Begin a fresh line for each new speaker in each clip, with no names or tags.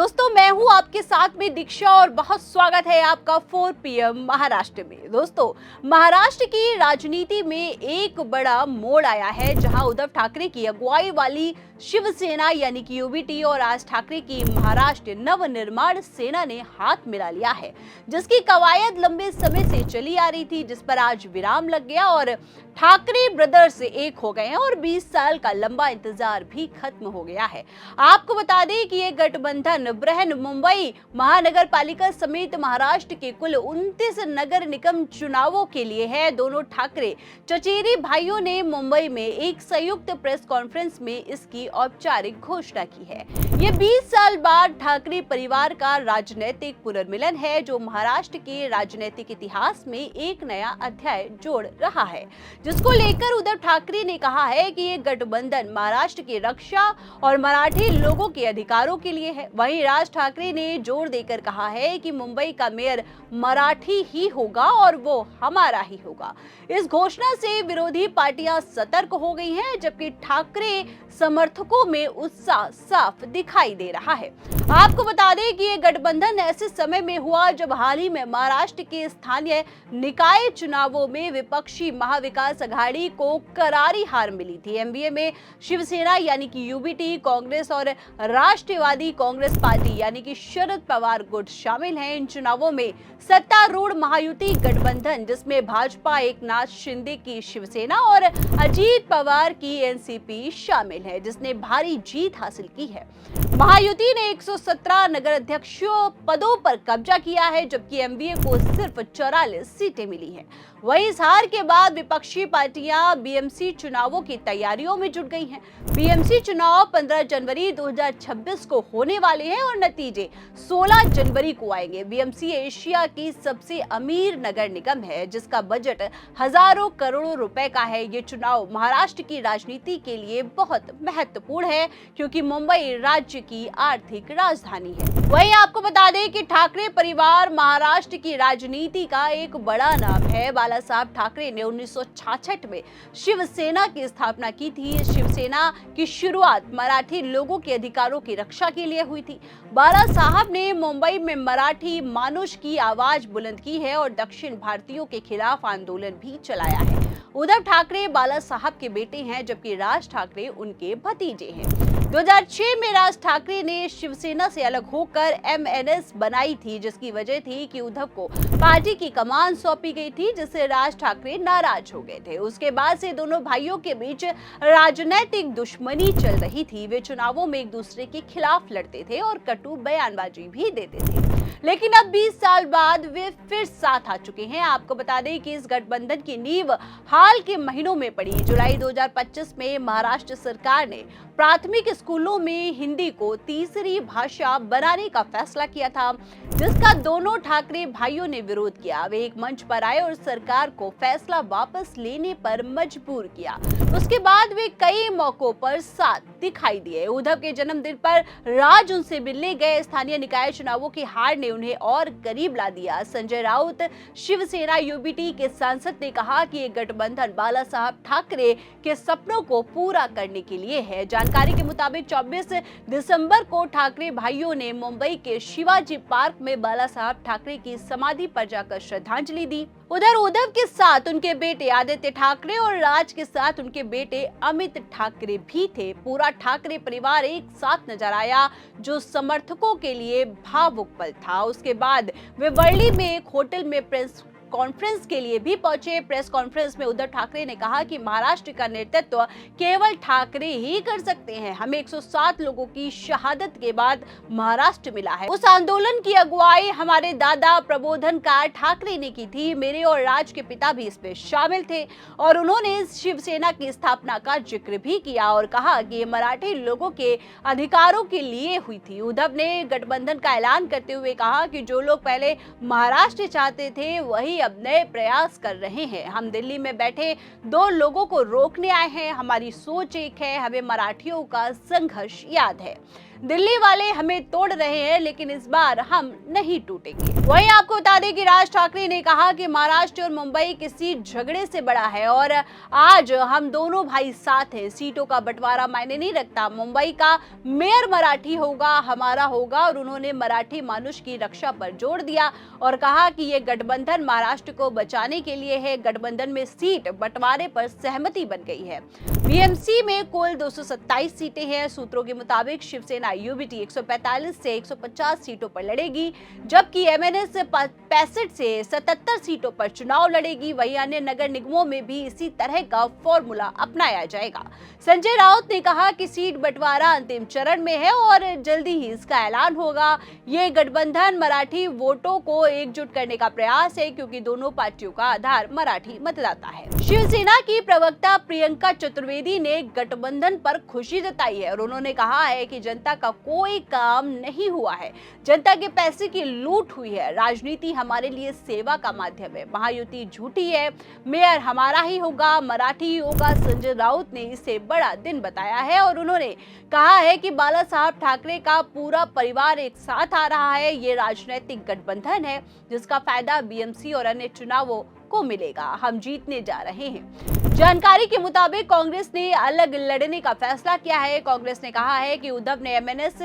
दोस्तों मैं हूं आपके साथ में दीक्षा और बहुत स्वागत है आपका 4 PM महाराष्ट्र में। दोस्तों महाराष्ट्र की राजनीति में एक बड़ा मोड़ आया है जहां उद्धव ठाकरे की अगुवाई वाली शिवसेना यानी कि यूबीटी और राज ठाकरे की महाराष्ट्र नवनिर्माण सेना ने हाथ मिला लिया है, जिसकी कवायद लंबे समय से चली आ रही थी, जिस पर आज विराम लग गया और ठाकरे ब्रदर्स एक हो गए हैं और 20 साल का लंबा इंतजार भी खत्म हो गया है। आपको बता दें कि ये गठबंधन बृहन मुंबई महानगर पालिका समेत महाराष्ट्र के कुल 29 नगर निगम चुनावों के लिए है। दोनों ठाकरे चचेरे भाइयों ने मुंबई में एक संयुक्त प्रेस कॉन्फ्रेंस में इसकी औपचारिक घोषणा की है। ये 20 साल बाद ठाकरे परिवार का राजनीतिक पुनर्मिलन है, जो महाराष्ट्र के राजनीतिक इतिहास में एक नया अध्याय जोड़ रहा है, जिसको लेकर उद्धव ठाकरे ने कहा है कि ये गठबंधन महाराष्ट्र की रक्षा और मराठी लोगों के अधिकारों के लिए है। वहीं राज ठाकरे ने जोर देकर कहा है कि मुंबई का मेयर मराठी ही होगा और वो हमारा ही होगा। इस घोषणा से विरोधी पार्टियां सतर्क हो गई हैं, जबकि ठाकरे समर्थकों में उत्साह साफ दिखाई दे रहा है। आपको बता दें कि ये गठबंधन ऐसे समय में हुआ जब हाल ही में महाराष्ट्र के स्थानीय निकाय चुनावों में विपक्षी महाविकास अघाड़ी को करारी हार मिली थी। एमबीए में शिवसेना यानी कि यूबीटी, कांग्रेस और राष्ट्रवादी कांग्रेस पार्टी यानी कि शरद पवार गुट शामिल हैं। इन चुनावों में सत्तारूढ़ महायुति गठबंधन, जिसमें भाजपा एकनाथ शिंदे की शिवसेना और अजीत पवार की एनसीपी शामिल है, जिसने भारी जीत हासिल की है। महायुति ने 117 नगर अध्यक्षों पदों पर कब्जा किया है, जबकि एमबीए को सिर्फ 44 सीटें मिली हैं। वहीं इस हार के बाद विपक्षी पार्टियां बीएमसी चुनावों की तैयारियों में जुट गई हैं। बीएमसी चुनाव 15 जनवरी 2026 को होने वाले हैं और नतीजे 16 जनवरी को आएंगे। बीएमसी एशिया की सबसे अमीर नगर निगम है, जिसका बजट हजारों करोड़ों रुपए का है। ये चुनाव महाराष्ट्र की राजनीति के लिए बहुत महत्वपूर्ण है, क्योंकि मुंबई राज्य की आर्थिक राजधानी है। वहीं आपको बता दें कि ठाकरे परिवार महाराष्ट्र की राजनीति का एक बड़ा नाम है। बाला साहब ठाकरे ने 1966 में शिवसेना की स्थापना की थी। शिवसेना की शुरुआत मराठी लोगों के अधिकारों की रक्षा के लिए हुई थी। बाला साहब ने मुंबई में मराठी मानुष की आवाज बुलंद की है और दक्षिण भारतीयों के खिलाफ आंदोलन भी चलाया है। उद्धव ठाकरे बाला साहब के बेटे हैं, जबकि राज ठाकरे उनके भतीजे हैं। 2006 में राज ठाकरे ने शिवसेना से अलग होकर एमएनएस बनाई थी, जिसकी वजह थी कि उद्धव को पार्टी की कमान सौंपी गई थी, जिससे राज ठाकरे नाराज हो गए थे। उसके बाद से दोनों भाइयों के बीच राजनीतिक दुश्मनी चल रही थी। वे चुनावों में एक दूसरे के खिलाफ लड़ते थे और कटु बयानबाजी भी देते थे, लेकिन अब 20 साल बाद वे फिर साथ आ चुके हैं। आपको बता दें कि इस गठबंधन की नींव हाल के महीनों में पड़ी। जुलाई 2025 में महाराष्ट्र सरकार ने प्राथमिक स्कूलों में हिंदी को तीसरी भाषा बनाने का फैसला किया था, जिसका दोनों ठाकरे भाइयों ने विरोध किया। वे एक मंच पर आए और सरकार को फैसला वापस लेने पर मजबूर किया। उसके बाद वे कई मौकों पर साथ दिखाई दिए। उद्धव के जन्मदिन पर राज उनसे मिलने गए। स्थानीय निकाय चुनावों की हार ने उन्हें और करीब ला दिया। संजय राउत, शिवसेना यूबीटी के सांसद, ने कहा कि ये गठबंधन बाला साहब ठाकरे के सपनों को पूरा करने के लिए है। जानकारी के मुताबिक 24 दिसंबर को ठाकरे भाइयों ने मुंबई के शिवाजी पार्क में बाला साहब ठाकरे की समाधि पर जाकर श्रद्धांजलि दी। उधर उद्धव के साथ उनके बेटे आदित्य ठाकरे और राज के साथ उनके बेटे अमित ठाकरे भी थे। पूरा ठाकरे परिवार एक साथ नजर आया, जो समर्थकों के लिए भावुक पल था। उसके बाद वे वर्ली में एक होटल में प्रेस कॉन्फ्रेंस के लिए भी पहुंचे। प्रेस कॉन्फ्रेंस में उद्धव ठाकरे ने कहा कि महाराष्ट्र का नेतृत्व केवल ठाकरे ही कर सकते हैं। हमें 107 लोगों की शहादत के बाद महाराष्ट्र मिला है। उस आंदोलन की अगुवाई हमारे दादा प्रबोधनकार ठाकरे ने की थी। मेरे और राज के पिता भी इसमें शामिल थे और उन्होंने शिवसेना की स्थापना का जिक्र भी किया और कहा कि ये मराठी लोगों के अधिकारों के लिए हुई थी। उद्धव ने गठबंधन का ऐलान करते हुए कहा कि जो लोग पहले महाराष्ट्र चाहते थे, वही अब नए प्रयास कर रहे हैं। हम दिल्ली में बैठे दो लोगों को रोकने आए हैं। हमारी सोच एक है, हमें मराठियों का संघर्ष याद है। दिल्ली वाले हमें तोड़ रहे हैं, लेकिन इस बार हम नहीं टूटेंगे। वहीं आपको बता दें कि राज ठाकरे ने कहा कि महाराष्ट्र और मुंबई किसी झगड़े से बड़ा है और आज हम दोनों भाई साथ हैं। सीटों का बंटवारा मायने नहीं रखता। मुंबई का मेयर मराठी होगा, हमारा होगा। और उन्होंने मराठी मानुष की रक्षा पर जोर दिया और कहा कि ये गठबंधन महाराष्ट्र को बचाने के लिए है। गठबंधन में सीट बंटवारे पर सहमति बन गई है। बीएमसी में कुल 227 सीटें हैं। सूत्रों के मुताबिक शिवसेना यूबीटी 145 से 150 सीटों पर लड़ेगी, जबकि एमएनएस 65 से 77 सीटों पर चुनाव लड़ेगी। वहीं अन्य नगर निगमों में भी इसी तरह का फॉर्मूला अपनाया जाएगा। संजय राउत ने कहा कि सीट बंटवारा अंतिम चरण में है और जल्दी ही इसका ऐलान होगा। ये गठबंधन मराठी वोटों को एकजुट करने का प्रयास है, क्योंकि दोनों पार्टियों का आधार मराठी मतदाता है। शिवसेना की प्रवक्ता प्रियंका चतुर्वेदी ने गठबंधन पर खुशी जताई है और उन्होंने कहा है कि जनता का कोई काम नहीं हुआ है, जनता के पैसे की लूट हुई है। राजनीति हमारे लिए सेवा का माध्यम है। महायुति झूठी है, मेयर हमारा ही होगा, मराठी ही होगा। संजय राउत ने इसे बड़ा दिन बताया है और उन्होंने कहा है कि बाला साहब ठाकरे का पूरा परिवार एक साथ आ रहा है। ये राजनीतिक गठबंधन है जिसका फायदा बीएमसी और अन्य चुनावों को मिलेगा। हम जीतने जा रहे हैं। जानकारी के मुताबिक कांग्रेस ने अलग लड़ने का फैसला किया है। कांग्रेस ने कहा है कि उद्धव ने एमएनएस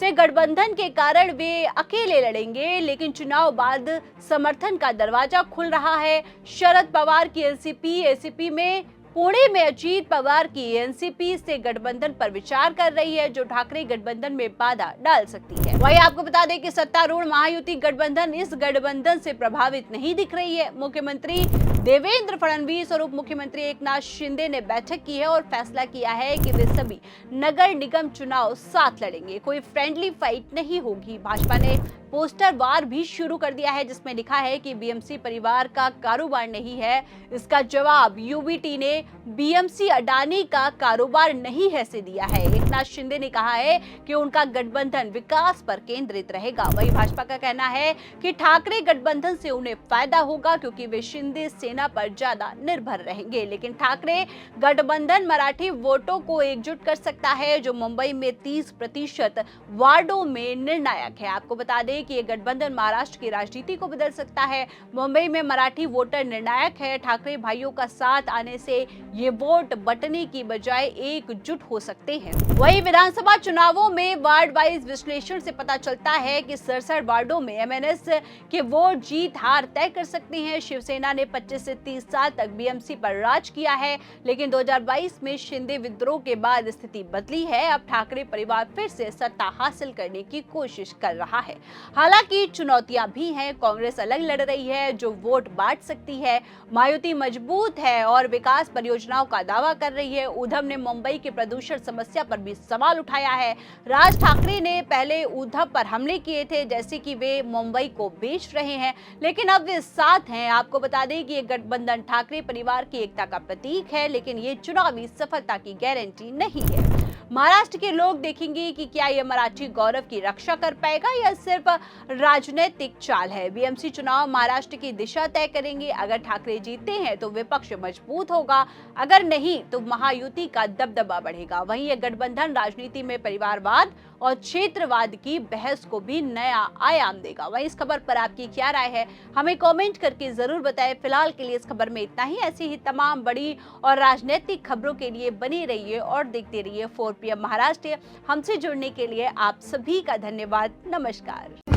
से गठबंधन के कारण वे अकेले लड़ेंगे, लेकिन चुनाव बाद समर्थन का दरवाजा खुल रहा है। शरद पवार की एनसीपी में पुणे में अजीत पवार की एनसीपी से गठबंधन पर विचार कर रही है, जो ठाकरे गठबंधन में बाधा डाल सकती है। वहीं आपको बता दें कि सत्तारूढ़ महायुति गठबंधन इस गठबंधन से प्रभावित नहीं दिख रही है। मुख्यमंत्री देवेंद्र फडणवीस और उप मुख्यमंत्री एकनाथ शिंदे ने बैठक की है और फैसला किया है कि वे सभी नगर निगम चुनाव साथ लड़ेंगे। कोई फ्रेंडली फाइट नहीं होगी। भाजपा ने पोस्टर वार भी शुरू कर दिया है, जिसमें लिखा है कि बीएमसी परिवार का कारोबार नहीं है। इसका जवाब यूबीटी ने बीएमसी अडानी का कारोबार नहीं है से दिया है। एकनाथ शिंदे ने कहा है कि उनका गठबंधन विकास पर केंद्रित रहेगा। वहीं भाजपा का कहना है कि ठाकरे गठबंधन से उन्हें फायदा होगा, क्योंकि वे शिंदे सेना पर ज्यादा निर्भर रहेंगे। लेकिन ठाकरे गठबंधन मराठी वोटों को एकजुट कर सकता है, जो मुंबई में 30% वार्डों में निर्णायक है। आपको बता दें कि ये गठबंधन महाराष्ट्र की राजनीति को बदल सकता है। मुंबई में मराठी वोटर निर्णायक है। ठाकरे भाइयों का साथ आने से ये वोट बंटने की बजाय एकजुट हो सकते हैं। वहीं विधानसभा चुनावों में वार्ड वाइज विश्लेषण से पता चलता है कि 67 वार्डों में एमएनएस के वोट जीत हार तय कर सकते हैं। शिवसेना ने 25 से 30 साल तक बीएमसी पर राज किया है, लेकिन 2022 में शिंदे विद्रोह के बाद स्थिति बदली है। अब ठाकरे परिवार फिर से सत्ता हासिल करने की कोशिश कर रहा है। हालांकि चुनौतियां भी हैं। कांग्रेस अलग लड़ रही है, जो वोट बांट सकती है। मायावती मजबूत है और विकास परियोजनाओं का दावा कर रही है। उद्धव ने मुंबई के प्रदूषण समस्या पर भी सवाल उठाया है। राज ठाकरे ने पहले उद्धव पर हमले किए थे, जैसे कि वे मुंबई को बेच रहे हैं, लेकिन अब वे साथ हैं। आपको बता दें कि ये गठबंधन ठाकरे परिवार की एकता का प्रतीक है, लेकिन ये चुनावी सफलता की गारंटी नहीं है। महाराष्ट्र के लोग देखेंगे कि क्या यह मराठी गौरव की रक्षा कर पाएगा या सिर्फ राजनीतिक चाल है। बीएमसी चुनाव महाराष्ट्र की दिशा तय करेंगे। अगर ठाकरे जीतते हैं तो विपक्ष मजबूत होगा, अगर नहीं तो महायुति का दबदबा बढ़ेगा। वहीं यह गठबंधन राजनीति में परिवारवाद और क्षेत्रवाद की बहस को भी नया आयाम देगा। वहीं इस खबर पर आपकी क्या राय है, हमें कमेंट करके जरूर बताएं। फिलहाल के लिए इस खबर में इतना ही। ऐसी ही तमाम बड़ी और राजनीतिक खबरों के लिए बने रहिए और देखते रहिए 4PM महाराष्ट्र। हमसे जुड़ने के लिए आप सभी का धन्यवाद। नमस्कार।